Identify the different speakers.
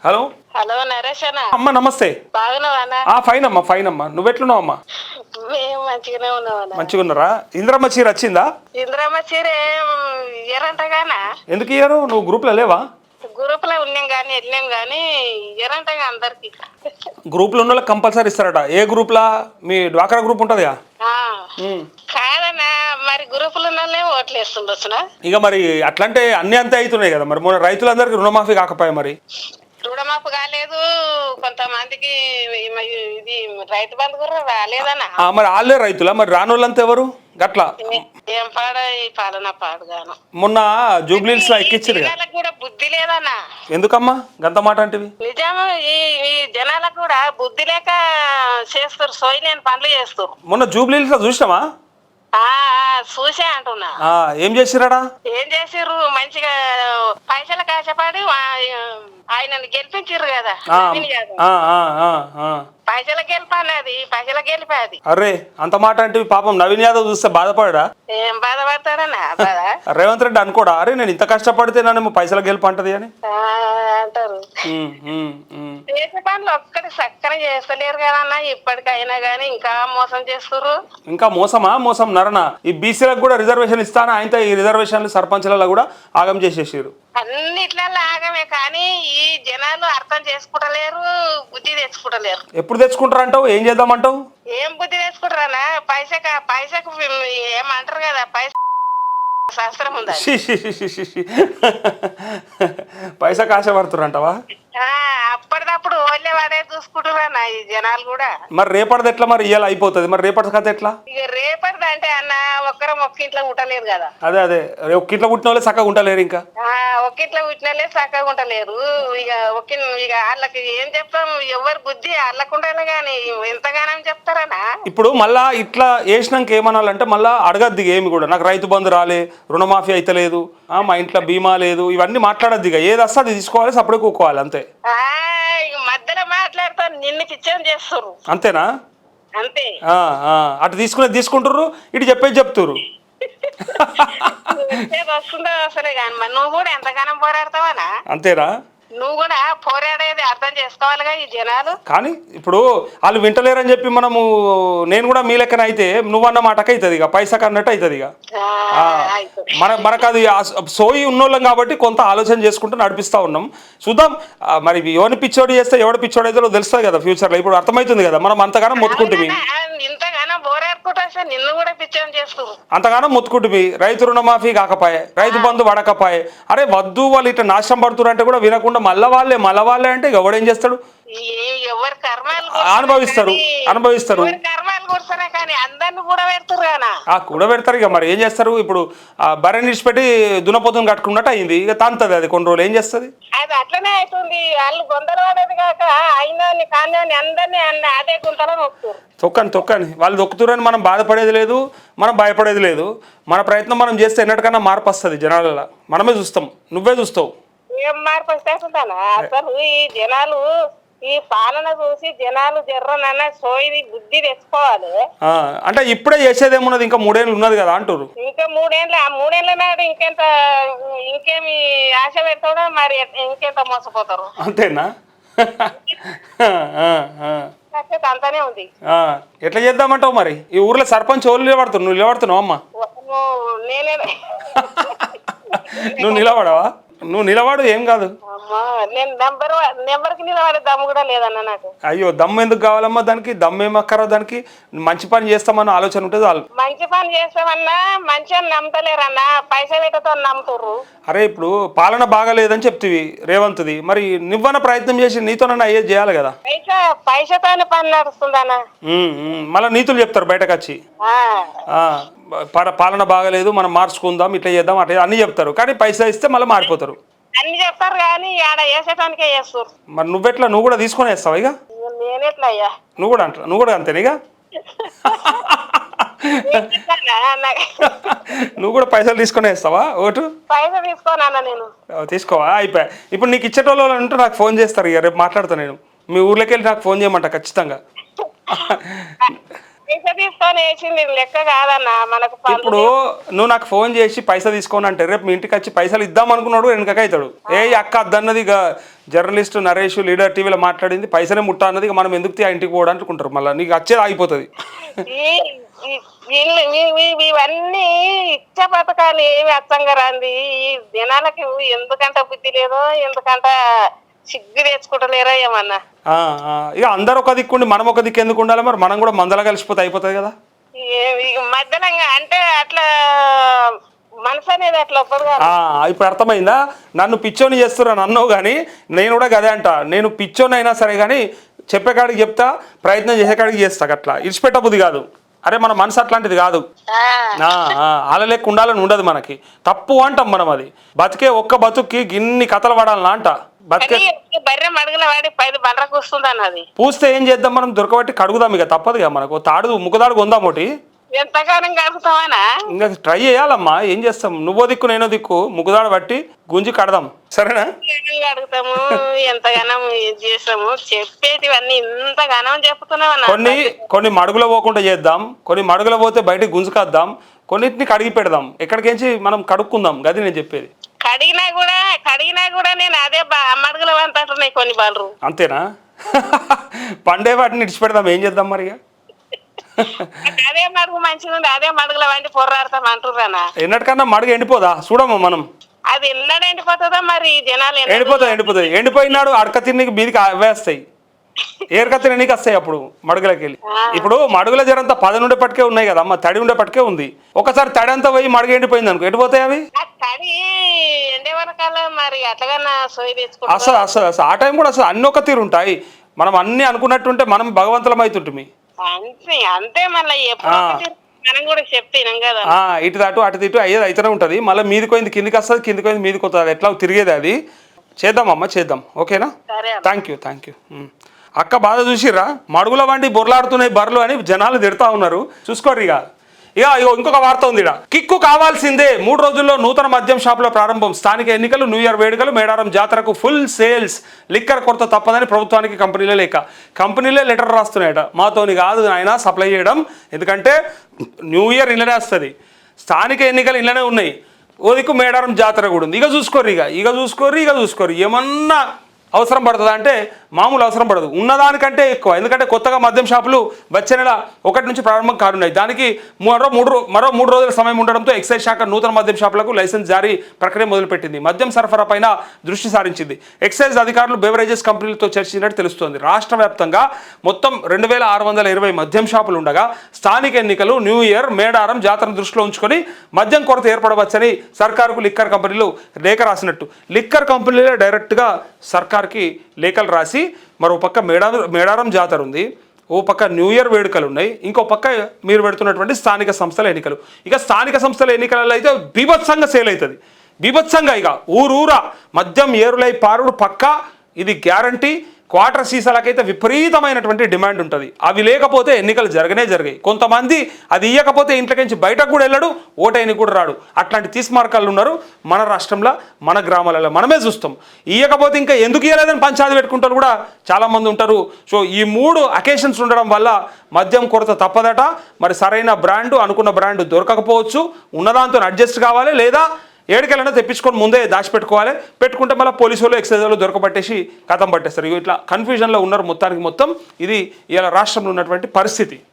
Speaker 1: Hello
Speaker 2: hello Naresh అన్న.
Speaker 1: అమ్మ నమస్తే.
Speaker 2: బాగున్నావా?
Speaker 1: ఫైన్ అమ్మా నువ్వెట్లున్నావు అమ్మా?
Speaker 2: మేము మంచిగానే ఉన్నాం.
Speaker 1: మంచిగా ఉన్నారా? ఇంద్రమ్మ చీర వచ్చిందా?
Speaker 2: ఇంద్రమ్మ చీర ఇయ్యరంటగానా?
Speaker 1: ఎందుకు ఇయ్యరు? నువ్వు గ్రూప్లో లేవా?
Speaker 2: గ్రూప్ లో ఉన్నాం గానీ వెళ్ళాం గానీ ఇయ్యరంటగా అందరికి.
Speaker 1: గ్రూప్లో ఉన్న వాళ్ళకి కంపల్సరీ ఇస్తారట. ఏ గ్రూప్లా? మీ డ్వాక్రా గ్రూప్ ఉంటుందిగా.
Speaker 2: కాదన్నా, మరి గ్రూపులు ఉన్న వాళ్ళే ఓట్లు వేస్తుండొచ్చునా?
Speaker 1: ఇక మరి అట్లంటే అన్ని అంతే అవుతున్నాయి కదా. మరి మన రైతులందరికీ రుణమాఫీ కాకపోయా మరి?
Speaker 2: రుణమాపు కాలేదు, కొంతమందికి ఇది రైతు బంధు కూడా రాలేదన్నా.
Speaker 1: మరి వాళ్ళే రైతులా? మరి రానోళ్ళంతా ఎవరు గట్లా?
Speaker 2: ఏం పాడ ఈ పాలన పాడుగాను.
Speaker 1: మొన్న జూబ్లీస్ లో ఎక్కించారు
Speaker 2: కూడా బుద్ధి లేదన్నా.
Speaker 1: ఎందుకమ్మా గంత మాట అంటే?
Speaker 2: నిజం, ఈ జనాలకు కూడా బుద్ధి లేక చేస్తారు, సోయలేని పనులు చేస్తారు.
Speaker 1: మొన్న జూబ్లీస్ లో చూసినావా?
Speaker 2: చూసే అంటున్నా.
Speaker 1: ఏం చేసిరాడా?
Speaker 2: ఏం చేసిర్రు? మంచిగా పైసలు కాశపడి ఆయనని గెలిపించారు కదా. పైసల గెలిపన్నది, పైసల గెలిపేది.
Speaker 1: అరే అంత మాట అంటే పాపం నవీన్ యాదవ్ చూస్తే బాధపడా?
Speaker 2: ఏం బాధపడతాడన్నా?
Speaker 1: రేవంత్ రెడ్డి అనుకోడా అరే నేను ఇంత కష్టపడితే నన్ను పైసల గెలుపు అంటది అని
Speaker 2: అంటారు. చేసే పనులు ఒక్కటి చక్కగా చేస్తలేరు కదన్నా. ఇప్పటికైనా గానీ ఇంకా మోసం చేస్తుర్రు.
Speaker 1: ఇంకా మోసం నరన. ఈ బీసీలకు కూడా రిజర్వేషన్ ఇస్తాను ఆయనతో ఈ రిజర్వేషన్లు సర్పంచ్లలో కూడా ఆగం చేసేసారు.
Speaker 2: అన్నిట్లలో ఆగమే, కానీ ఈ జనాలు అర్థం చేసుకుంటలేరు, బుద్ధి తెచ్చుకుంటలేరు.
Speaker 1: ఎప్పుడు తెచ్చుకుంటారంటావు? ఏం చేద్దామంటావు?
Speaker 2: ఏం బుద్ధి తెచ్చుకుంటారన్నా? పైసకు ఏమంటారు కదా, పైస శాస్త్రం ఉందా?
Speaker 1: పైసా కాశపడుతురంటవా?
Speaker 2: అప్పటిదప్పుడు ఓళ్ళే వాడే చూసుకుంటున్నా ఈ జనాలు కూడా.
Speaker 1: మరి రేపటిది ఎట్లా? మరి ఇయ్యాల అయిపోతుంది, మరి రేపటి కథ ఎట్లా?
Speaker 2: ఇక రేపటిది అంటే అన్న ఒక్కరం ఒక్కింట్లో ఉండలేరు కదా.
Speaker 1: అదే ఒక్కింట్లో పుట్టిన వాళ్ళే చక్కగా ఉండలేరు. ఇంకా
Speaker 2: ఒక్కింట్లో పుట్టిన వాళ్ళే చక్కగా ఉండలేరు. ఇక వాళ్ళకి ఏం చెప్తాం? ఎవరి బుద్ధి వాళ్ళకు ఉండాలి గాని ఎంతగానో చెప్తారనా?
Speaker 1: ఇప్పుడు మళ్ళా ఇట్లా వేసినాక ఏమనాలంటే మళ్ళా అడగద్ది ఏమి కూడా. నాకు రైతు బంధు రాలే, రుణమాఫీ అయితే లేదు, మా ఇంట్లో బీమా లేదు, ఇవన్నీ మాట్లాడద్దు. ఇక ఏది వస్తే అది తీసుకోవాలి, సపరేట్ కూకోవాలి అంతే.
Speaker 2: మధ్యలో మాట్లాడుతా నిన్ను కిచెన్ చేస్తారు
Speaker 1: అంతేనా?
Speaker 2: అంతే.
Speaker 1: అటు తీసుకుంటారు, ఇటు చెప్పేది చెప్తారు.
Speaker 2: వస్తుందో అసలే కానీ మరి నువ్వు కూడా ఎంతగానో పోరాడతావనా?
Speaker 1: అంతేనా?
Speaker 2: నువ్వు కూడా పోరాడేది అర్థం చేసుకోవాలిగా ఈ జనాలు.
Speaker 1: కానీ ఇప్పుడు వాళ్ళు వింటలేరని చెప్పి నేను కూడా మీ లెక్కన అయితే నువ్వన్న మాటకి అవుతుంది, ఇక పైసా అన్నట్టు అవుతుంది. ఇక మనకు అది సోయి ఉన్నోళ్ళం కాబట్టి కొంత ఆలోచన చేసుకుంటూ నడిపిస్తూ ఉన్నాం. చూద్దాం మరి ఎవరిని పిచ్చోడు చేస్తే ఎవడు పిచ్చోడు అయితే తెలుస్తుంది కదా ఫ్యూచర్లో. ఇప్పుడు అర్థమవుతుంది కదా మనం అంతగానో మొత్తుకుంటుంది.
Speaker 2: ఇంతగానో పోరాడుకుంటా నిన్ను కూడా పిచ్చోని చేస్తారు.
Speaker 1: అంతగానో మొత్తుకుంటుంది. రైతు రుణమాఫీ కాకపాయే, రైతు బంధు పడకపాయే, అరే వద్దు వాళ్ళు ఇట్లా నాశనం పడుతున్నారు అంటే కూడా వినకుండా మళ్ళా వాళ్ళే అంటే ఎవడేం చేస్తాడు?
Speaker 2: ఎవరి కర్మాలు
Speaker 1: అనుభవిస్తారు. కూడా పెడతారు. ఇక మరి ఏం చేస్తారు? ఇప్పుడు బర్రె నిడిచిపెట్టి దున్నపోతుని కట్టుకున్నట్టు అయింది. ఇక తాంతది అది కొన్ని రోజులు. ఏం చేస్తుంది?
Speaker 2: అది అట్లనే అవుతుంది. వాళ్ళు గొంతలు పడేది కాక అయినోని కాని అందరినీ అదే గుంతలో
Speaker 1: తొక్కని వాళ్ళు దొక్కుతురని మనం బాధపడేది లేదు, మనం భయపడేది లేదు. మన ప్రయత్నం మనం చేస్తే ఎన్నటికన్నా మార్పు వస్తుంది జనాలలో. మనమే చూస్తాం, నువ్వే చూస్తావు.
Speaker 2: ఏం మార్పు వస్తానా? అసలు ఈ జనాలు ఈ పాలన చూసి జనాలు జర్రనన్న సోయి బుద్ధి తెచ్చుకోవాలి.
Speaker 1: అంటే ఇప్పుడే చేసేదేమున్నది? ఇంకా 3 ఏళ్ళు ఉన్నది కదా అంటారు.
Speaker 2: ఇంకా 3 ఏళ్ళ, 3 ఏళ్ళ నాడు ఇంకేమి ఆశ పెడతాడో మరి ఇంకెంత మోసపోతారు.
Speaker 1: అంతేనా?
Speaker 2: అంతానే ఉంది.
Speaker 1: ఎట్లా చేద్దామంటావు మరి? ఈ ఊర్లో సర్పంచ్ ఎవరు నిలబడుతున్నావు? నువ్వు నిలబడుతున్నావు అమ్మా?
Speaker 2: నేనే.
Speaker 1: నువ్వు నిలబడవా? నువ్వు నిలబడు, ఏం కాదు.
Speaker 2: నేను నెంబర్కి నిలబడే దమ్ము కూడా లేదన్న నాకు.
Speaker 1: అయ్యో దమ్ము ఎందుకు కావాలమ్మా? దానికి దమ్ము ఏమక్కరా? దానికి మంచి పని చేస్తామన్న ఆలోచన ఉంటుంది వాళ్ళు.
Speaker 2: మంచి పని చేస్తామన్నా మంచిగా నమ్ముతలేరన్నా, పైసా పెట్టతో నమ్ముతుర్రు.
Speaker 1: అరే ఇప్పుడు పాలన బాగాలేదని చెప్తివి రేవంత్ది, మరి నువ్వన్న ప్రయత్నం చేసి నీతోనన్నా అయ్యేది చేయాలి కదా.
Speaker 2: పైసతోనే పని నడుస్తుందన్నా.
Speaker 1: మళ్ళీ నీతులు చెప్తారు బయటకు వచ్చి, పాలన బాగలేదు మనం మార్చుకుందాం, ఇట్లా చేద్దాం, అట్లా అన్ని చెప్తారు. కానీ పైసా ఇస్తే మళ్ళీ మారిపోతారు.
Speaker 2: అన్ని చెప్తారు కానీ ఆడ వేసేటానికే చేస్తారు.
Speaker 1: మరి నువ్వు కూడా తీసుకొని వేస్తావా? ఇక
Speaker 2: నేనెట్లా అయ్యా?
Speaker 1: నువ్వు కూడా అంతేనా? ఇక నువ్వు కూడా పైసలు తీసుకొని వేస్తావా ఓటు?
Speaker 2: పైసలు తీసుకోనా? నేను
Speaker 1: తీసుకోవా? అయిపోయా. ఇప్పుడు నీకు ఇచ్చేటోళ్ళు ఉంటే నాకు ఫోన్ చేస్తారు. ఇక రేపు మాట్లాడతాను నేను. మీ ఊర్లోకి వెళ్ళి నాకు ఫోన్ చేయమంట ఖచ్చితంగా.
Speaker 2: పైసా తీసుకొని వేసింది లెక్క కాదన్న మనకు
Speaker 1: ఇప్పుడు నువ్వు నాకు ఫోన్ చేసి పైసా తీసుకోని అంటే రేపు మీ ఇంటికి వచ్చి పైసలు ఇద్దాం అనుకున్నాడు వెనకకి అవుతాడు. ఏ అక్క అద్దన్నది ఇక జర్నలిస్ట్ నరేష్ లీడర్ టీవీలో మాట్లాడింది పైసనే ముట్ట అన్నది ఇక మనం ఎందుకు ఆ ఇంటికి పోవడానికి అనుకుంటారు. మళ్ళీ నీకు వచ్చేది ఆగిపోతుంది.
Speaker 2: ఇవన్నీ ఇచ్చే పథకాలు ఏమి అచ్చంగా రాంది ఈ జనాలకి ఎందుకంట బుద్ధి లేదో ఎందుకంట సిగ్గు తెచ్చుకుంటలేరో ఏమన్నా.
Speaker 1: ఇక అందరు ఒక దిక్కుండి మనం ఒక దిక్కు ఎందుకు ఉండాలి మరి? మనం కూడా మందలా కలిసిపోతే అయిపోతుంది కదా.
Speaker 2: మధ్యాహ్నంగా అంటే అట్లా మనసు అనేది అట్లా ఒప్పదు.
Speaker 1: ఇప్పుడు అర్థమైందా? నన్ను పిచ్చోని చేస్తున్నాను అన్నావు కానీ నేను కూడా గదే అంట. నేను పిచ్చోని అయినా సరే కానీ చెప్పే కాడికి చెప్తా, ప్రయత్నం చేసే కాడికి చేస్తా. అట్లా ఇడిచిపెట్టబుద్ధి కాదు. అరే మన మనసు అట్లాంటిది కాదు. అలా లెక్క ఉండాలని ఉండదు మనకి. తప్పు అంటాం మనం. అది బతికే ఒక్క బతుక్కి గిన్ని కథలు పడాలనా అంట. బతికే
Speaker 2: బర్రె మడుగుల వాడి పైది బండ్ర కూస్తుంది అన్నది.
Speaker 1: పూస్తే ఏం చేద్దాం మనం? దొరకబట్టి కడుగుదాం. ఇక తప్పదు ఇక మనకు. ముఖదాడు కొందాం ఒకటి.
Speaker 2: ఎంతగానం కడుగుతామనా?
Speaker 1: ఇంకా ట్రై చేయాలమ్మా. ఏం చేస్తాం? నువ్వో దిక్కు నేనో దిక్కు ముఖదాడు బట్టి గుంజి కడదాం. సరేనా?
Speaker 2: అడుగుతాము ఎంతగానం చేస్తాము. చెప్పేటివన్నీ ఇంతగానం చెప్తున్నావు.
Speaker 1: కొన్ని మడుగులో పోకుండా చేద్దాం. కొన్ని మడుగులో పోతే బయటకు గుంజుకొద్దాం. కొన్నిటిని కడిగి పెడదాం. ఎక్కడికించి మనం కడుక్కుందాం. గది నేను చెప్పేది.
Speaker 2: కడిగినా కూడా నేను అదే మడుగులో అంటున్నాయి కొన్ని బాలు.
Speaker 1: అంతేనా? పండే వాటిని ఇడిచిపెడదాం. ఏం చేద్దాం మరి?
Speaker 2: అదే మడుగు మంచిగా ఉంది, అదే మడుగులో వండి పొర్రాడతాం అంటుర్రానా?
Speaker 1: ఎన్నటికన్నా మడుగు ఎండిపోదా? చూడమ్మా మనం.
Speaker 2: అది ఎన్నడ ఎండిపోతుందా మరి? జనాలు
Speaker 1: ఎండిపోతుంది. ఎండిపోయినాడు అడక తిన్నీకి మీదికి వేస్తాయి. ఏరక తిననీకి వస్తాయి అప్పుడు మడుగులకి వెళ్ళి. ఇప్పుడు మడుగుల జరంతా 10 ఉండే పట్టుకే ఉన్నాయి కదా అమ్మ. తడి ఉండే పట్టుకే ఉంది. ఒకసారి తడి అంతా పోయి మడుగు ఎండిపోయింది అనుకో ఎండిపోతాయి అవి.
Speaker 2: తడి ఎండే వరకాల మరి అట్లాగన్నా సోయి తెచ్చుకుంటా
Speaker 1: అసలు ఆ టైం కూడా అసలు అన్ని ఒక తీరు ఉంటాయి. మనం అన్ని అనుకున్నట్టుంటే మనం భగవంతులం అవుతుంటుంది.
Speaker 2: అంతే మళ్ళీ మనం కూడా చెప్తాం కదా.
Speaker 1: ఇటు అటు అటు ఇటు అయ్యేది అయితేనే ఉంటుంది. మళ్ళీ మీదికి పోయింది కిందికి వస్తుంది, కిందికి పోయింది మీదికి వస్తుంది. ఎట్లా తిరిగేది అది. చేద్దామమ్మా చేద్దాం. ఓకేనా? Thank you. అక్క బాధ చూసిర్రా? మడుగుల వండి బొర్లాడుతున్నాయి బర్రెలు అని జనాలు తిడతా ఉన్నారు. చూసుకోర్రు. ఇక ఇంకొక వార్త ఉంది. కిక్కు కావాల్సిందే. 3 రోజుల్లో నూతన మద్యం షాపుల ప్రారంభం. స్థానిక ఎన్నికలు, న్యూ ఇయర్ వేడుకలు, మేడారం జాతరకు ఫుల్ సేల్స్. లిక్కర్ కొరత తప్పదని ప్రభుత్వానికి కంపెనీలే లెటర్ రాస్తున్నాయట. మాతోని కాదు ఆయన సప్లై చేయడం. ఎందుకంటే న్యూ ఇయర్ ఇళ్ళనే వస్తుంది, స్థానిక ఎన్నికలు ఇళ్ళనే ఉన్నాయి, ఓ దిక్కు మేడారం జాతర కూడా ఉంది. ఇక చూసుకోర్రి. ఏమన్నా అవసరం పడుతుందా అంటే మామూలు అవసరం పడదు, ఉన్నదానికంటే ఎక్కువ. ఎందుకంటే కొత్తగా మద్యం షాపులు వచ్చే నెల 1 నుంచి ప్రారంభం కానున్నాయి. దానికి మరో 3 రోజుల సమయం ఉండడంతో ఎక్సైజ్ శాఖ నూతన మద్యం షాపులకు లైసెన్స్ జారీ ప్రక్రియ మొదలుపెట్టింది. మద్యం సరఫరా పైన దృష్టి సారించింది. ఎక్సైజ్ అధికారులు బెవరేజెస్ కంపెనీలతో చర్చించినట్టు తెలుస్తోంది. రాష్ట్ర వ్యాప్తంగా మొత్తం 2620 మద్యం షాపులు ఉండగా స్థానిక ఎన్నికలు, న్యూ ఇయర్, మేడారం జాతరను దృష్టిలో ఉంచుకొని మద్యం కొరత ఏర్పడవచ్చని సర్కారుకు లిక్కర్ కంపెనీలు లేఖ రాసినట్టు. లిక్కర్ కంపెనీలే డైరెక్ట్గా సర్కార్కి లేఖలు రాసి, మరో పక్క మేడారం జాతర ఉంది, ఓ పక్క న్యూ ఇయర్ వేడుకలు ఉన్నాయి, ఇంకో పక్క మీరు పెడుతున్నటువంటి స్థానిక సంస్థల ఎన్నికలు. ఇక స్థానిక సంస్థల ఎన్నికలలో అయితే బీభత్సంగా సేల్ అవుతుంది. బీభత్సంగా ఇక ఊరూరా మద్యం ఏరులై పారుడు పక్కా. ఇది గ్యారంటీ. క్వార్టర్ సీసాలకైతే విపరీతమైనటువంటి డిమాండ్ ఉంటుంది. అవి లేకపోతే ఎన్నికలు జరగాయి. కొంతమంది అది ఇవ్వకపోతే ఇంట్లోకించి బయటకు కూడా వెళ్ళడు, ఓటైనికి కూడా రాడు. అట్లాంటి తీస్మార్కాలు ఉన్నారు మన రాష్ట్రంలో, మన గ్రామాలలో. మనమే చూస్తాం. ఇవ్వకపోతే ఇంకా ఎందుకు ఇవ్వలేదని పంచాయతీ పెట్టుకుంటారు కూడా చాలామంది ఉంటారు. సో ఈ 3 అకేషన్స్ ఉండడం వల్ల మద్యం కొరత తప్పదట. మరి సరైన బ్రాండు, అనుకున్న బ్రాండు దొరకకపోవచ్చు. ఉన్నదాంతో అడ్జస్ట్ కావాలి, లేదా ఏడికెళ్ళైనా తెప్పించుకొని ముందే దాచిపెట్టుకోవాలి. పెట్టుకుంటే మళ్ళీ పోలీసు వాళ్ళు, ఎక్సైజ్ వాళ్ళు దొరకబట్టేసి కథం పట్టేస్తారు. ఇట్లా కన్ఫ్యూజన్లో ఉన్నారు మొత్తం. ఇది ఇలా రాష్ట్రంలో ఉన్నటువంటి పరిస్థితి.